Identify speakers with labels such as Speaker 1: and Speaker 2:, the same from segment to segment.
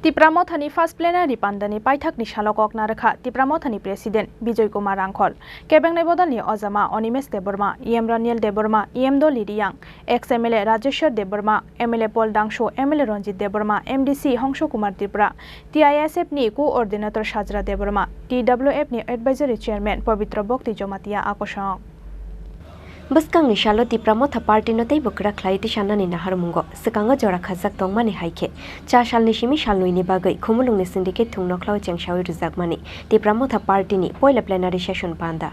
Speaker 1: Tipra Mothani first plenary pandani Paithakni Salo Koknarakha Tipra Mothani President Bijoy Kumar Rangkhol Kebeng Nebodalni Ozama Onimes Deborma EM Raniel Deborma EM Doli Yang ex MLA Rajeshwar Deborma MLA Paul Dangsho MLA Ranjit Deborma MDC Hongsho Kumar Tipra TISF ni coordinator Shajra Deborma TWF ni advisory chairman Pavitra Bhakti Jomatia Akosang Baskang ni Salo Tipra Motha party no tei bukra khlai ti sana ni nahar mungo sekanga jora khajak tongmani haike cha sal ni simi sal ni bagai khumulung ni syndicate thungno khlau chengsawi rujak mani Tipra Motha party ni poila plenary session panda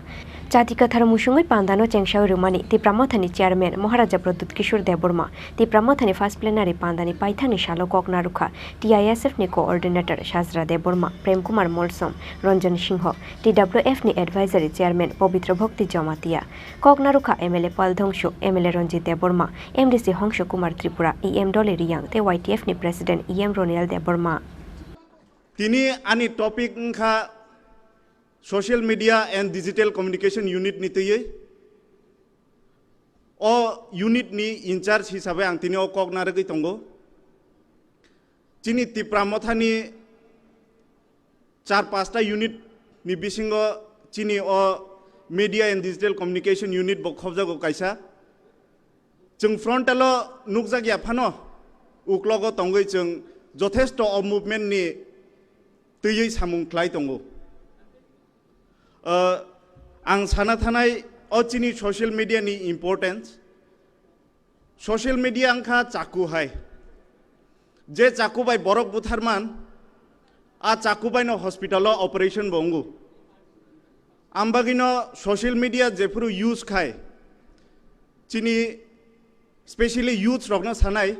Speaker 1: Chati kathar musungoi pandano chengsawi rumani Tipra Motha ni chairman Maharaja Pradut Kishore Deborma Tipra Motha ni first plenary pandani Paithakni Salo Kokna rukha TISF ni coordinator Shazra Deborma Prem Kumar Molsom Ranjan Singho TWF ni advisory chairman Pavitra Bhakti Jomatia Kokna rukha MLA Paul Dangsho MLA Ranjit Deborma MDC Hongsho Kumar Tripura EM Doli Yang te YTF ni president EM Roniel Deborma
Speaker 2: Tini ani topic ngkha social media and digital communication unit nitiye o unit ni in charge hisabe ang tini o kokna regi tongo Chini Tipra Mothani 4-5 unit ni bisingo chini o media and digital communication unit bo khobjago kaisa jeng frontalo nukjagya phano uklogo tongoi jeng jothesto of movement ni tuyei samung khlai tongo ang sana thanai o chini social media ni importance social media angkha chaku hai je chaku bai borok butharman a chaku bai no hospital operation bongu Ambagino social media jefuru use khai chini especially youth rokna sanai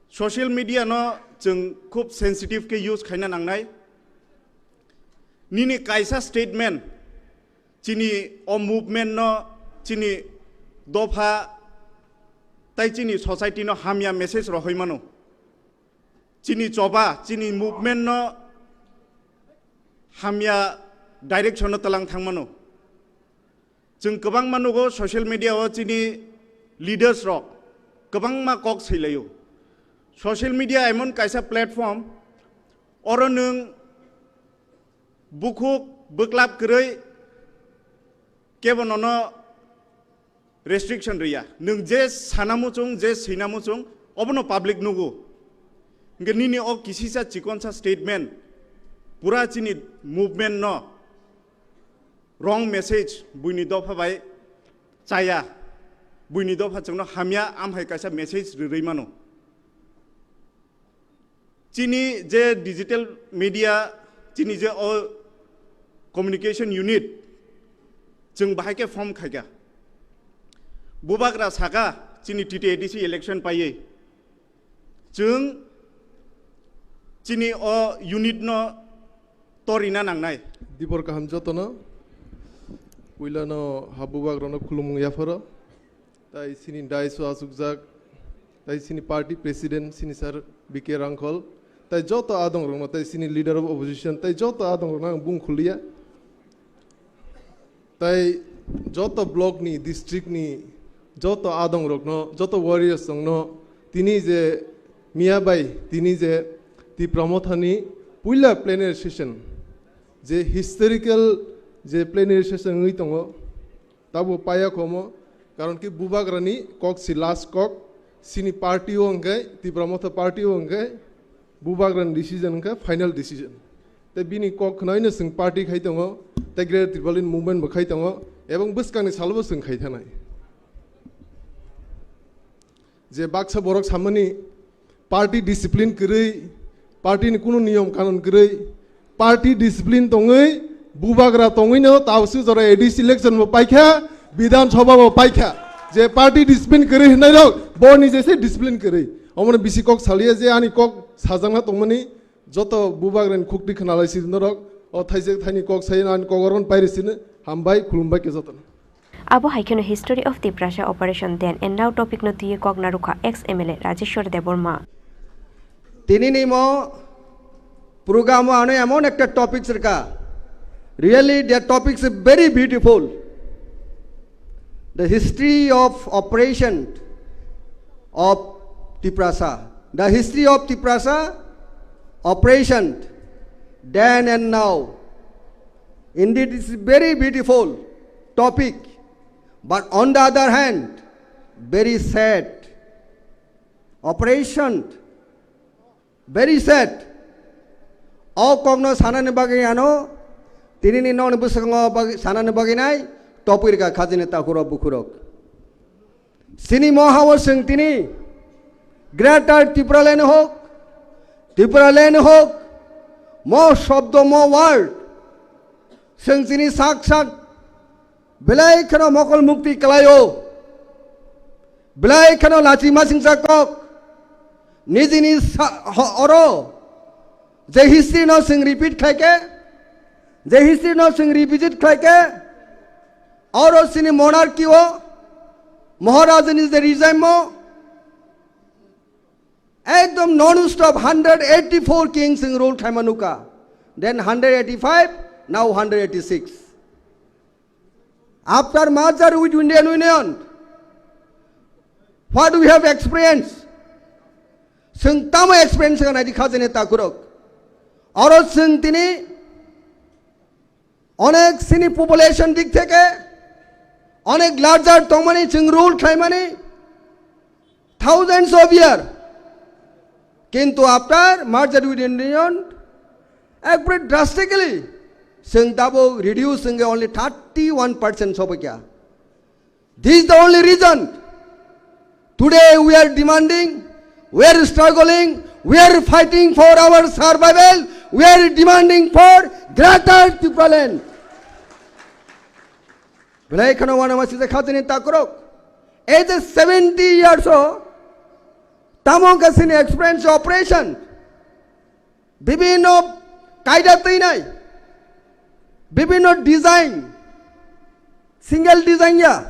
Speaker 2: social media no jeng khub sensitive ke use khaina nangnai nini kaisa statement chini o movement no chini dofa tai chini society no hamya message rohoi mano chini choba chini movement no hamya direction no talang thangmano jeng kobang manugo social media o chini leaders rok kobang ma kok seilayo social media emon kaisa platform oro nung bukhuk buklap krei kebono no restriction riya nung je sanamuchung je sinamuchung obono public nugo ngenini o kisisa chikonsa statement pura chini movement no wrong message buini dofa bai chaya buini dofa chungno hamya amhai kaisa message reimano chini je digital media chini je o communication unit jeng bahai ke form khaiga bubagra saka chini TTADC election paye jeng chini o unit no torina nangnai
Speaker 3: dibor kaham jotono Wilano Habubag Rono Kulumung Yafara, Tai Sini Daiso Asukzak, Tai Sini Party President Sinisar BK Rangkhol, Tai Jota Adong Rono, Tai Sini Leader of Opposition, Tai Jota Adong Rono Bung Kulia, Tai Jota Block ni District ni Jota Adong Rono, Jota Warriors Songno, Tinize Miabai, Tinize Tipra Mothani, Puila Plenary Session, the historical যে plenary session হই তঙ্গ তাবো পায়া কমো কারণ কি বুবাগ্রানি cock সিলাস cock সিনি পার্টিও অঙ্গাই ত্রিপুরা মথা পার্টিও অঙ্গাই বুবাগ্রান decision অঙ্কা final decision তে বিনি cock খনাইনো Singh party খাই তঙ্গ তে গ্রেট ত্রিপুরালিন মুভমেন্ট বখাই তঙ্গ এবং বসকানি সালবো সিং খাই থানাই যে বাক্সা বরক সামনি পার্টি ডিসিপ্লিন কरै পার্টিনি কোনো নিয়ম কানুন কरै পার্টি ডিসিপ্লিন তঙ্গৈ Bubagra tongino tausu jora ADC election mo Phaikha Bidhan Sabha mo Phaikha je party discipline kari hinai rok boni je se discipline kari omone bisi kok saliya je ani kok sajangna tongmani joto Bubagran khukti khnalai sin rok o thaise thani kok sayin an kogoron pairisine hambai khulumbai ke joton
Speaker 1: Abo haikeno history of the Prasha operation then and now topic no tiye kokna rukha ex MLA Rajeshwar Deborma
Speaker 4: Tini ni mo program ano emon ekta topic sirka Really, their topics are very beautiful. The history of operation of Tiprasa. The history of Tiprasa operation then and now. Indeed, it's a very beautiful topic, but on the other hand, very sad. Operation, very sad. All cognos hanan bagiano, tinini non busango sanan baginai, topirka khazineta huro bukurok. Sini mohawa sing tini, greater Tipra len hok, more shabdo more word. Sing tini sak, belai kano mokol mukti kalayo, belai kano lachi masing sakok, nizini oro. The history no sing repeat खाके, the history no sing revisit खाके, और सिने monarchy हो, महाराजन is the regime हो, एकदम non-stop 184 kings in rule खामानुका, then 185, now 186. After merger with Indian Union, what do we have experienced? Sing tama experience kan adi khazane takurok. और सिंह तिनी अनेक सिनी population दिख थे के अनेक लार्जर तोमनी सिंह रूल खाइमानी thousands of years किंतु आफ्टर मर्जर विद इंडियन एक drastically सिंह ताबो reduce सिंह only 31% सब क्या. This is the only reason. Today we are demanding, we are struggling, we are fighting for our survival. We are demanding for greater Tipra land. Belai khano wana masih khazine takrok. Age 70 years old, tamong kasini experience operation. Bibino kaida tinai. Bibino design. Single design ya.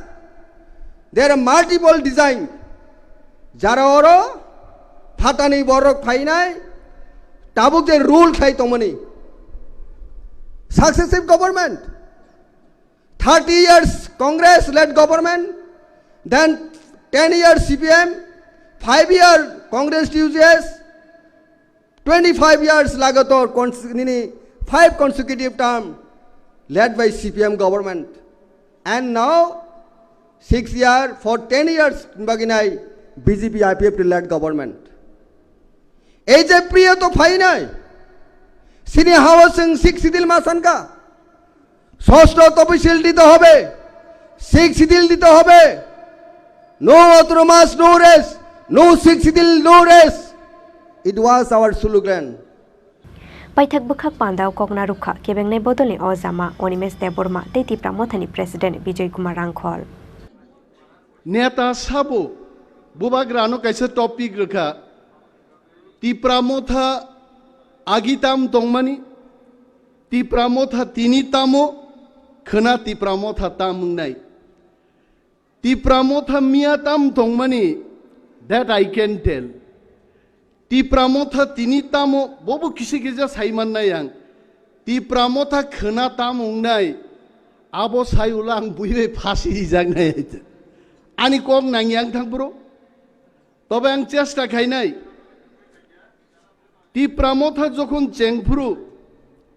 Speaker 4: There are multiple design. Jara oro, fatani borok phainai. Tabuk the rule khai tomani. Successive government. 30 years Congress-led government. Then 10 years CPM. 5 years Congress TUCS. 25 years Lagator. 5 consecutive terms led by CPM government. And now 6 years for 10 years Baginai BJP IPF-led government. Age priya to phainai. Sini hawa sing sik sidil masan ka. Sosto topisil dito hobe. Sik sidil dito hobe. No autonomous, no rest. No sik sidil, no rest. It was our slogan.
Speaker 5: Paithak bukhak pandau kokna rukha kebeng nei bodolni ozama onimes deborma te Tipra Mothani president Bijay Kumar Rangkhol.
Speaker 6: Neta sabo bubagrano kaisa topic rukha. Tipra motha agitam tongmani, Tipra motha tini tamo, khana Tipra motha tamung nai. Tipra motha miatam tongmani, that I can tell. Tipra motha tini tamo, bobo kisi kisa saiman na yang. Tipra motha khana tamung nai, abo sayulang buiwe phasi dijang nai. Ani kong nang yang thang bro, tobe ang chesta khai nai. Tipra motha jokhon chengpuru,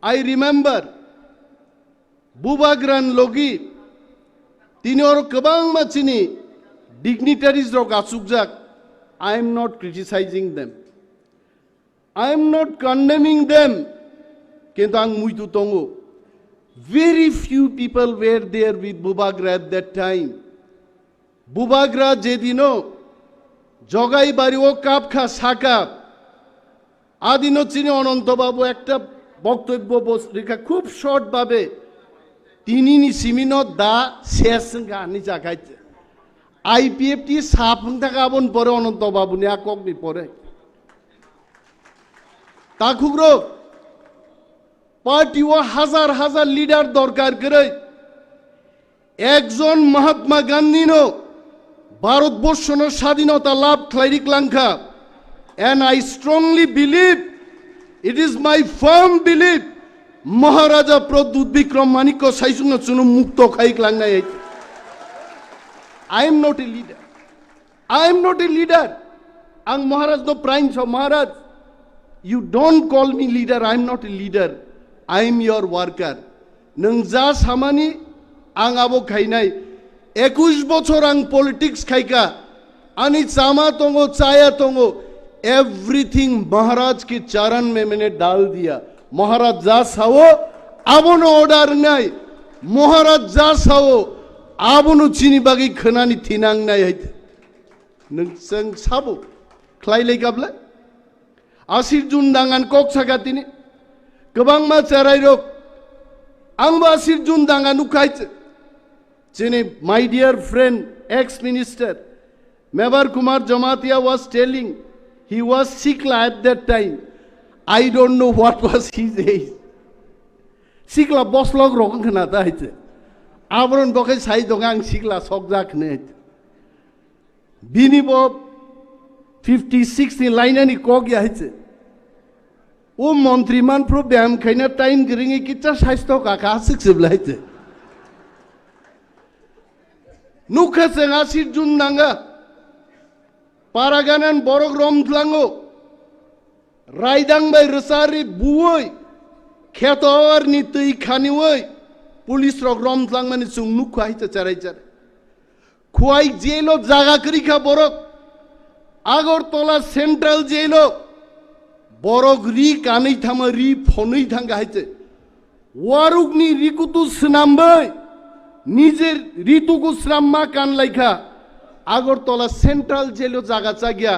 Speaker 6: I remember Bubagran logi tini oro kebang machini dignitaries rok asukjak. I am not criticizing them. I am not condemning them. Kentang muitu tongo. Very few people were there with Bubagra at that time. Bubagra jedino jogai bariwo kapkha sakap. আদিনো চিনি অনন্তবাবু একটা বক্তব্য রেখা খুব short ভাবে তিনি Cimino দা শেষ Ghani জাগাইছে IPFT সাফং থাকা আবন পরে অনন্তবাবু নি আকগনি পরে তাকুগ্রো পার্টি ও হাজার হাজার লিডার দরকার করে একজন মহাত্মা গান্ধীনো ভারতবর্ষের স্বাধীনতা লাভ খাইরিক লাঙ্কা. And I strongly believe, it is my firm belief, Maharaja Pradut Bikram Maniko Saisuna Chunu Mukto Khaik Langnai. I am not a leader. I am not a leader. Ang Maharaj no prime so Maharaj. You don't call me leader. I'm not a leader. I'm your worker. Nung ja samani ang abo khainai 21 bochor ang politics khaika ani chama tongo chaya tongo everything Maharaj ke charan mein maine dal diya. Maharaj ja sao abono order nai. Maharaj ja sao abono chini bagi khanani thinang nai hait. Nung sang sabo khlai lekabla Asir Jun dangan kok sagatini kebang ma cerai rok ang basir Jun dangan ukait Chini my dear friend ex-minister Mebar Kumar Jamatia was telling he was Sikla at that time. I don't know what was his age. Sikla boslog rokang kena taite. Abron bokai sai dongang Sikla sokjak net. Bini bob 50-60 line ni kok ya hite. O মন্ত্রীমান প্রো ব্যায়াম খাইনা time গরিঙে কিটা স্বাস্থ্য কাকা Asik সেবলাইতে নুখা সেঙাসির June Nanga পারাগানান Borok রমথলাঙ্গো রাইদাং by রসারি বুই খেতর নি তৈ খানিওই পুলিশ রক রমথলাং মানে সুং নুখা হাইতে চারাই চারে খুয়াই জেলো জাগা করিখা বরক Agartala central jello Borok ri kanai thama ri phonai thanga haite warukni rikutu snambai nijer rituku sramma kan laikha agortola central jelo jaga chagya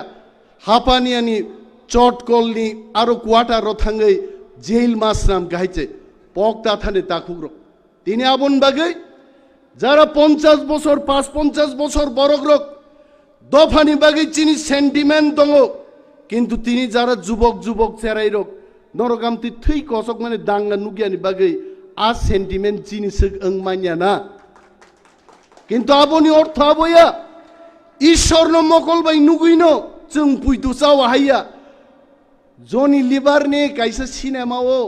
Speaker 6: hapaniani chotkolni aro quarter ro thangai jail masram gahiche pokta thane takugro tini abon bagai jara 50 bochor 50 bochor borok rok dofani bagai chini sentiment dongo কিন্তু তিনি যারা যুবক যুবক চেরাই rock নরগামতি থৈ কসক মানে দাঙ্গা নুগিয়ানি বাগৈ আ sentiment জিনিস মানিয়া না কিন্তু আপনি অর্থ আবয়া ঈশ্বর ন মকল বাই নুগুইনো जों পুইতু চাও হাইয়া জনি লিভার নে কাইসা সিনেমা ও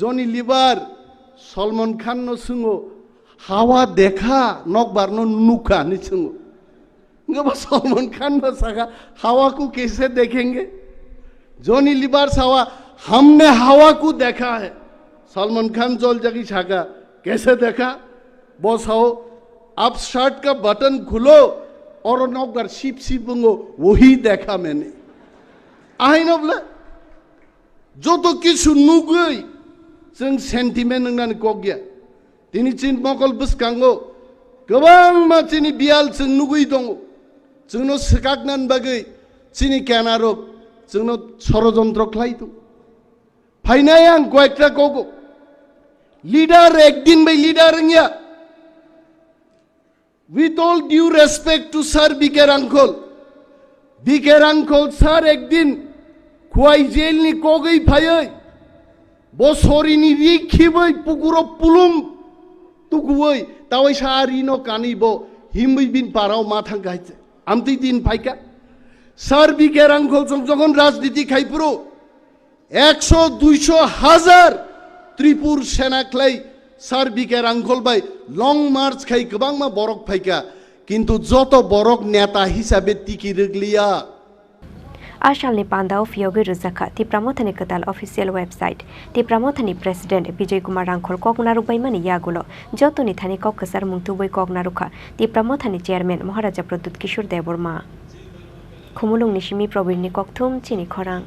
Speaker 6: জনি লিভার সলমান খান ন সুঙ্গো হাওয়া দেখা নকবার ন নুকা নি সুঙ্গো सलमान खान न सका हवा को कैसे देखेंगे जोनी लिबार हवा हमने हवा को देखा है सलमान खान जोल जगी छाका कैसे देखा बॉस हो आप शर्ट का बटन खुलो और नौकर शिप शिपुंगो वही देखा मैंने आई न बोले जो तो किसु नुगई जों सेंटिमेंट नंगनानै कक गया दिनै चिन मकल बुसकांगो गोबां मानसिनि बियाल जों नुगै दङ जोंनो सिकागनान बागै चिनि केनारक जोंनो षড়যন্ত্র खालायदो फाइनाय आं कयेकटा कगो लीडर एकदिन बाय लीडर इंया with all due respect to sir biker uncle sir ekdin खुवाई जेलनि कगै फायै बसरिनि रिखिबै पुकुरो Pulum तुकुबै तावै सारिनो कानिबो हिमै बिन पाराव माथां गाइছে আমতি দিন ফাইকা স্যার বিকের আঙ্কল যখন রাজনীতি খাইপুরো 100-200,000 ত্রিপুর সেনা খাই স্যার বিকের আঙ্কল বাই লং মার্চ খাই গোবাং মা বরক ফাইকা কিন্তু যত বরক নেতা হিসাবে টিকি রেগলিয়া
Speaker 5: Ashalni Pandao Fiogi Ruzaka, Tipra Mothani Katal official website, Tipra Mothani President Vijay Kumar Rangkhol Koknaru Baimani Yagulo, Jotuni Thani Kokasar Mungtubai Koknaruka, Tipra Mothani Chairman Maharaja Pradut Kishore Deborma. Khumulung Nishimi Probirni Kokthum Chini Khorang.